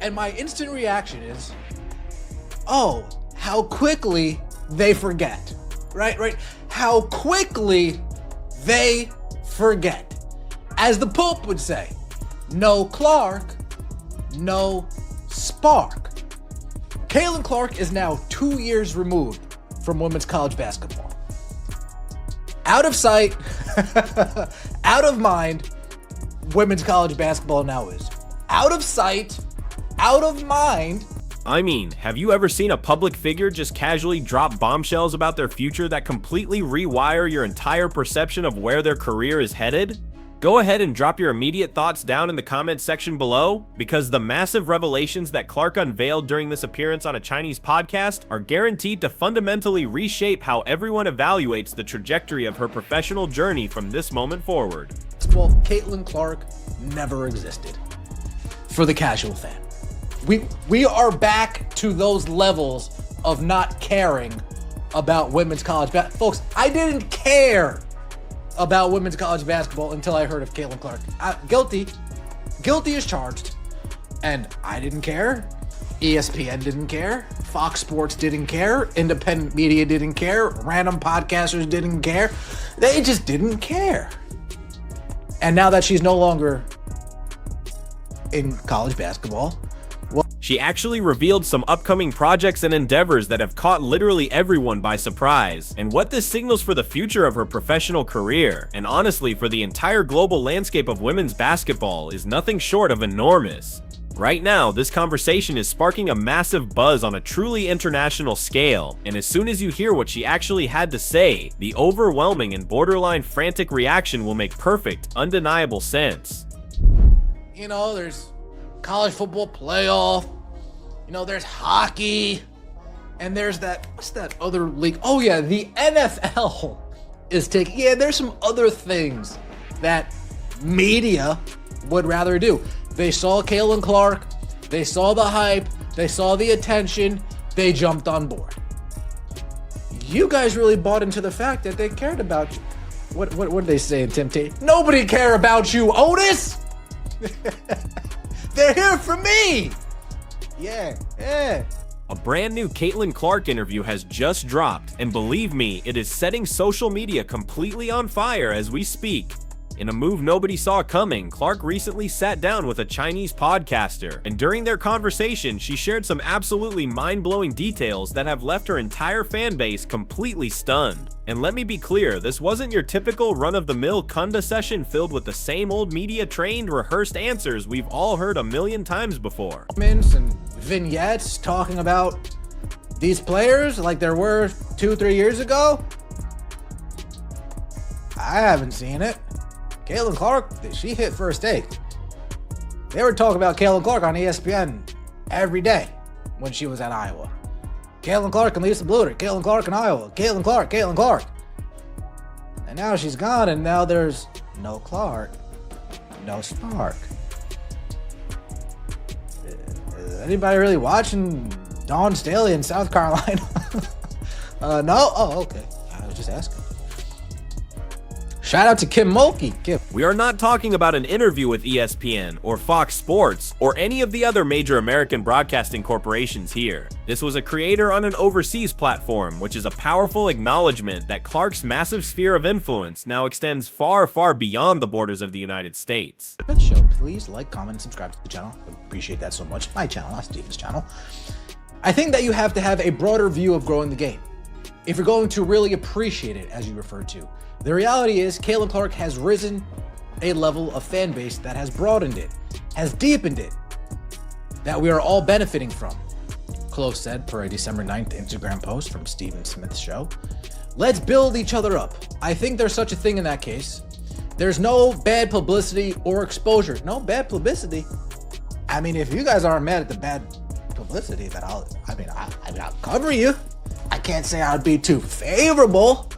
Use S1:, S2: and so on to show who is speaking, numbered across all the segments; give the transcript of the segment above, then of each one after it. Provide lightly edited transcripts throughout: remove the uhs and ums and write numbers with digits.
S1: And my instant reaction is, oh, how quickly they forget. Right? How quickly they forget. As the Pope would say, no Clark, no spark. Caitlin Clark is now 2 years removed from women's college basketball. Out of sight, out of mind, women's college basketball now is. Out of sight, out of mind.
S2: I mean, have you ever seen a public figure just casually drop bombshells about their future that completely rewire your entire perception of where their career is headed? Go ahead and drop your immediate thoughts down in the comments section below, because the massive revelations that Clark unveiled during this appearance on a Chinese podcast are guaranteed to fundamentally reshape how everyone evaluates the trajectory of her professional journey from this moment forward.
S1: Well, Caitlin Clark never existed for the casual fan. We are back to those levels of not caring about women's college basketball. Folks, I didn't care about women's college basketball until I heard of Caitlin Clark. Guilty as charged. And I didn't care. ESPN didn't care. Fox Sports didn't care. Independent media didn't care. Random podcasters didn't care. They just didn't care. And now that she's no longer in college basketball,
S2: she actually revealed some upcoming projects and endeavors that have caught literally everyone by surprise, and what this signals for the future of her professional career, and honestly for the entire global landscape of women's basketball, is nothing short of enormous. Right now, this conversation is sparking a massive buzz on a truly international scale, and as soon as you hear what she actually had to say, the overwhelming and borderline frantic reaction will make perfect, undeniable sense.
S1: You know, there's college football playoff, you know, there's hockey, and there's that, what's that other league? Oh yeah, the NFL is taking, yeah, there's some other things that media would rather do. They saw Caitlin Clark, they saw the hype, they saw the attention, they jumped on board. You guys really bought into the fact that they cared about you. What did they say in Temptation? Nobody care about you, Otis! They're here for me! Yeah.
S2: A brand new Caitlin Clark interview has just dropped, and believe me, it is setting social media completely on fire as we speak. In a move nobody saw coming, Clark recently sat down with a Chinese podcaster, and during their conversation, she shared some absolutely mind-blowing details that have left her entire fan base completely stunned. And let me be clear, this wasn't your typical run-of-the-mill Kunda session filled with the same old media-trained, rehearsed answers we've all heard a million times before.
S1: And vignettes talking about these players like there were 2-3 years ago? I haven't seen it. Caitlin Clark, she hit first take. They were talking about Caitlin Clark on ESPN every day when she was at Iowa. Caitlin Clark and Lisa Bluter, Caitlin Clark in Iowa, Caitlin Clark. And now she's gone, and now there's no Clark, no spark. Is anybody really watching Dawn Staley in South Carolina? No? Oh, okay. I was just asking. Shout out to Kim Mulkey. Kim.
S2: We are not talking about an interview with ESPN or Fox Sports or any of the other major American broadcasting corporations here. This was a creator on an overseas platform, which is a powerful acknowledgement that Clark's massive sphere of influence now extends far, far beyond the borders of the United States.
S1: Show, please like, comment, and subscribe to the channel. I appreciate that so much. My channel, not Steven's channel. I think that you have to have a broader view of growing the game if you're going to really appreciate it, as you referred to. The reality is, Caitlin Clark has risen a level of fan base that has broadened it, has deepened it, that we are all benefiting from. Close said per a December 9th Instagram post from Steven Smith's show. Let's build each other up. I think there's such a thing in that case. There's no bad publicity or exposure. No bad publicity. I mean, if you guys aren't mad at the bad publicity, then I'll cover you. I can't say I'd be too favorable.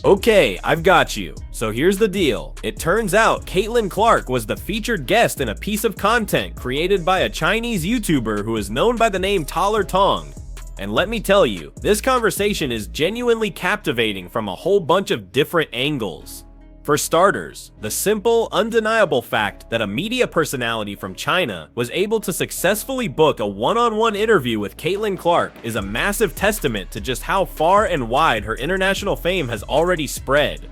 S2: Okay, I've got you. So here's the deal. It turns out Caitlin Clark was the featured guest in a piece of content created by a Chinese YouTuber who is known by the name Taller Tong. And let me tell you, this conversation is genuinely captivating from a whole bunch of different angles. For starters, the simple, undeniable fact that a media personality from China was able to successfully book a one-on-one interview with Caitlin Clark is a massive testament to just how far and wide her international fame has already spread.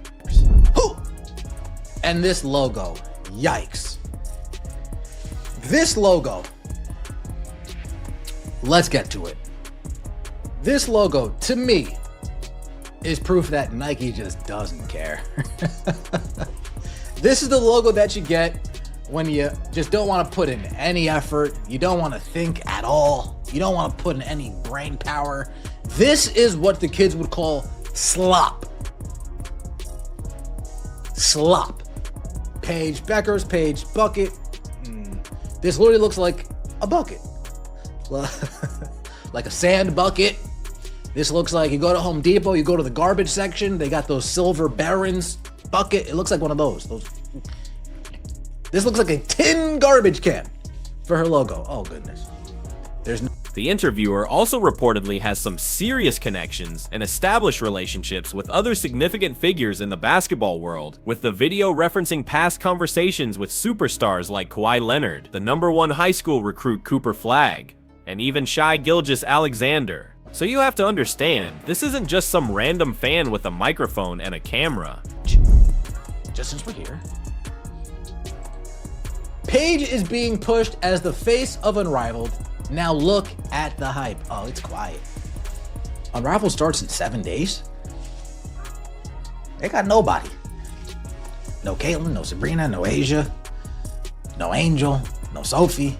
S1: And this logo, yikes. This logo, let's get to it. This logo, to me, is proof that Nike just doesn't care. This is the logo that you get when you just don't want to put in any effort. You don't want to think at all. You don't want to put in any brain power. This is what the kids would call slop. Slop. Paige Becker's Paige bucket. This literally looks like a bucket. Like a sand bucket. This looks like you go to Home Depot, you go to the garbage section, they got those silver Barons bucket. It looks like one of those. This looks like a tin garbage can for her logo. Oh goodness.
S2: The interviewer also reportedly has some serious connections and established relationships with other significant figures in the basketball world, with the video referencing past conversations with superstars like Kawhi Leonard, the #1 high school recruit Cooper Flagg, and even Shai Gilgeous-Alexander. So you have to understand, this isn't just some random fan with a microphone and a camera.
S1: Just since we're here, Paige is being pushed as the face of Unrivaled. Now look at the hype. Oh, it's quiet. Unrivaled starts in 7 days. They got nobody. No Caitlin, no Sabrina, no Asia, no Angel, no Sophie.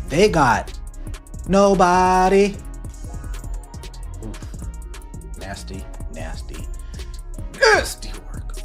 S1: They got nobody. Oof. Nasty, nasty, nasty work.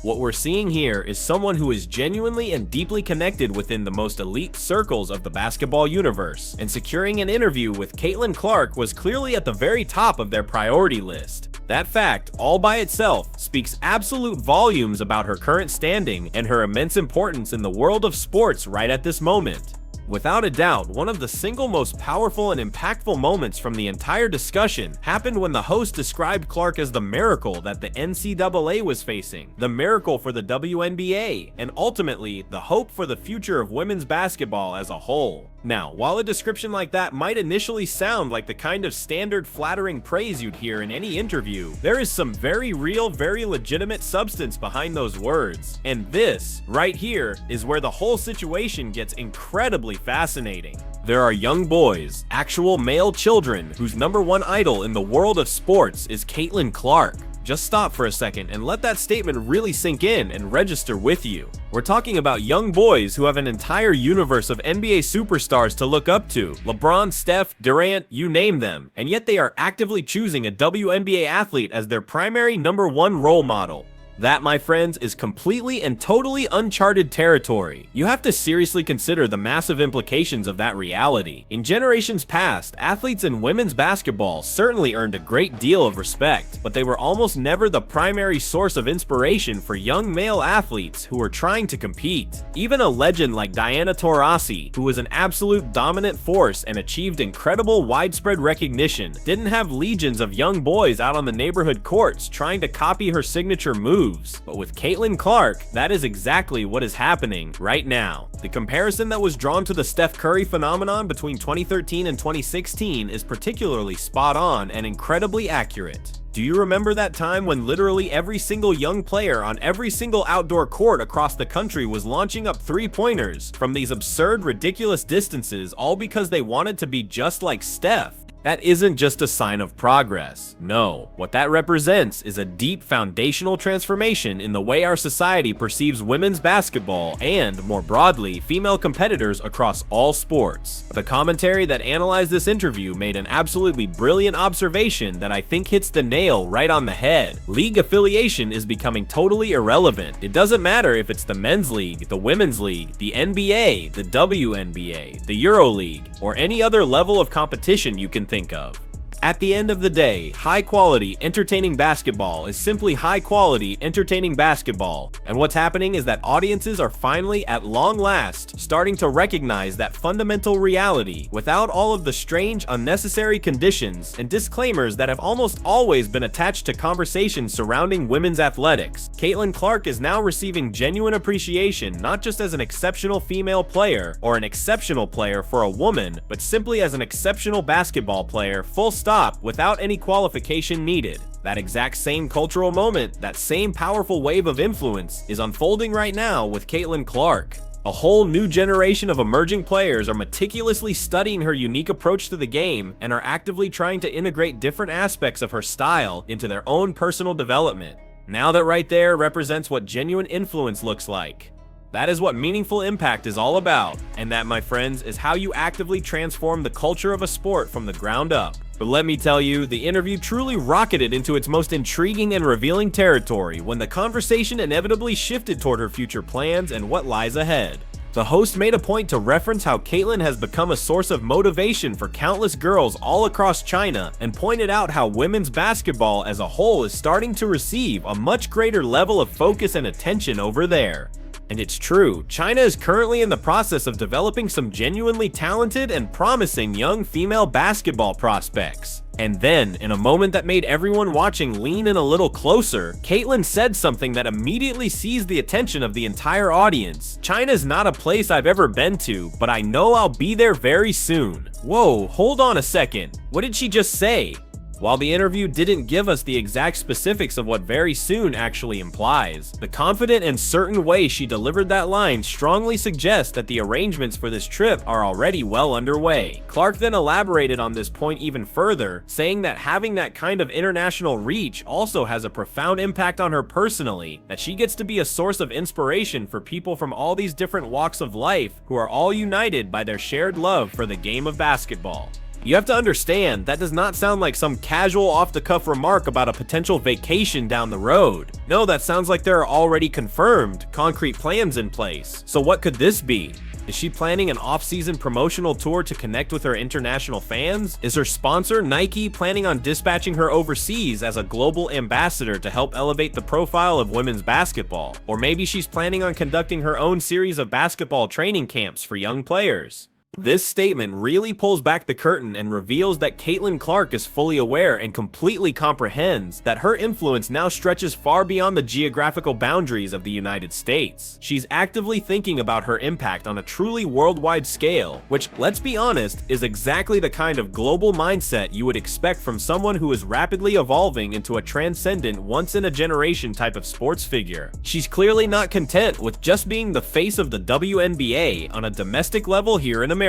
S2: What we're seeing here is someone who is genuinely and deeply connected within the most elite circles of the basketball universe, and securing an interview with Caitlin Clark was clearly at the very top of their priority list. That fact, all by itself, speaks absolute volumes about her current standing and her immense importance in the world of sports right at this moment. Without a doubt, one of the single most powerful and impactful moments from the entire discussion happened when the host described Clark as the miracle that the NCAA was facing, the miracle for the WNBA, and ultimately, the hope for the future of women's basketball as a whole. Now, while a description like that might initially sound like the kind of standard flattering praise you'd hear in any interview, there is some very real, very legitimate substance behind those words. And this, right here, is where the whole situation gets incredibly fascinating. There are young boys, actual male children, whose #1 idol in the world of sports is Caitlin Clark. Just stop for a second and let that statement really sink in and register with you. We're talking about young boys who have an entire universe of NBA superstars to look up to. LeBron, Steph, Durant, you name them. And yet they are actively choosing a WNBA athlete as their primary #1 role model. That, my friends, is completely and totally uncharted territory. You have to seriously consider the massive implications of that reality. In generations past, athletes in women's basketball certainly earned a great deal of respect, but they were almost never the primary source of inspiration for young male athletes who were trying to compete. Even a legend like Diana Taurasi, who was an absolute dominant force and achieved incredible widespread recognition, didn't have legions of young boys out on the neighborhood courts trying to copy her signature moves. But with Caitlin Clark, that is exactly what is happening right now. The comparison that was drawn to the Steph Curry phenomenon between 2013 and 2016 is particularly spot on and incredibly accurate. Do you remember that time when literally every single young player on every single outdoor court across the country was launching up three-pointers from these absurd, ridiculous distances, all because they wanted to be just like Steph? That isn't just a sign of progress. No, what that represents is a deep foundational transformation in the way our society perceives women's basketball and, more broadly, female competitors across all sports. The commentary that analyzed this interview made an absolutely brilliant observation that I think hits the nail right on the head. League affiliation is becoming totally irrelevant. It doesn't matter if it's the men's league, the women's league, the NBA, the WNBA, the EuroLeague, or any other level of competition you can think of. At the end of the day, high-quality, entertaining basketball is simply high-quality, entertaining basketball. And what's happening is that audiences are finally, at long last, starting to recognize that fundamental reality without all of the strange, unnecessary conditions and disclaimers that have almost always been attached to conversations surrounding women's athletics. Caitlin Clark is now receiving genuine appreciation not just as an exceptional female player or an exceptional player for a woman, but simply as an exceptional basketball player, full stop, without any qualification needed. That exact same cultural moment, that same powerful wave of influence, is unfolding right now with Caitlin Clark. A whole new generation of emerging players are meticulously studying her unique approach to the game and are actively trying to integrate different aspects of her style into their own personal development. Now that right there represents what genuine influence looks like. That is what meaningful impact is all about, and that, my friends, is how you actively transform the culture of a sport from the ground up. But let me tell you, the interview truly rocketed into its most intriguing and revealing territory when the conversation inevitably shifted toward her future plans and what lies ahead. The host made a point to reference how Caitlin has become a source of motivation for countless girls all across China, and pointed out how women's basketball as a whole is starting to receive a much greater level of focus and attention over there. And it's true, China is currently in the process of developing some genuinely talented and promising young female basketball prospects. And then, in a moment that made everyone watching lean in a little closer, Caitlin said something that immediately seized the attention of the entire audience. "China's not a place I've ever been to, but I know I'll be there very soon." Whoa, hold on a second. What did she just say? While the interview didn't give us the exact specifics of what very soon actually implies, the confident and certain way she delivered that line strongly suggests that the arrangements for this trip are already well underway. Clark then elaborated on this point even further, saying that having that kind of international reach also has a profound impact on her personally, that she gets to be a source of inspiration for people from all these different walks of life who are all united by their shared love for the game of basketball. You have to understand, that does not sound like some casual off-the-cuff remark about a potential vacation down the road. No, that sounds like there are already confirmed, concrete plans in place. So what could this be? Is she planning an off-season promotional tour to connect with her international fans? Is her sponsor, Nike, planning on dispatching her overseas as a global ambassador to help elevate the profile of women's basketball? Or maybe she's planning on conducting her own series of basketball training camps for young players. This statement really pulls back the curtain and reveals that Caitlin Clark is fully aware and completely comprehends that her influence now stretches far beyond the geographical boundaries of the United States. She's actively thinking about her impact on a truly worldwide scale, which, let's be honest, is exactly the kind of global mindset you would expect from someone who is rapidly evolving into a transcendent, once-in-a-generation type of sports figure. She's clearly not content with just being the face of the WNBA on a domestic level here in America.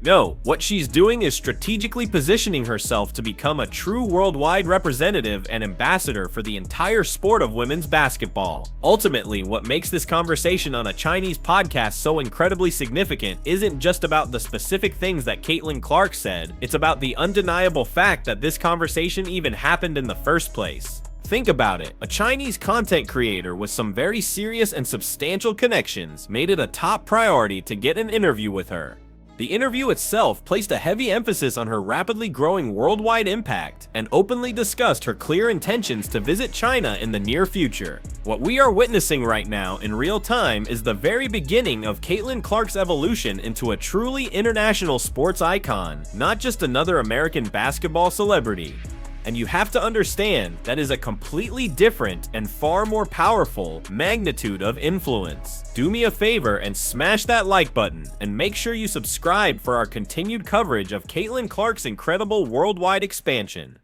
S2: No, what she's doing is strategically positioning herself to become a true worldwide representative and ambassador for the entire sport of women's basketball. Ultimately, what makes this conversation on a Chinese podcast so incredibly significant isn't just about the specific things that Caitlin Clark said, it's about the undeniable fact that this conversation even happened in the first place. Think about it, a Chinese content creator with some very serious and substantial connections made it a top priority to get an interview with her. The interview itself placed a heavy emphasis on her rapidly growing worldwide impact and openly discussed her clear intentions to visit China in the near future. What we are witnessing right now in real time is the very beginning of Caitlin Clark's evolution into a truly international sports icon, not just another American basketball celebrity. And you have to understand, that is a completely different and far more powerful magnitude of influence. Do me a favor and smash that like button, and make sure you subscribe for our continued coverage of Caitlin Clark's incredible worldwide expansion.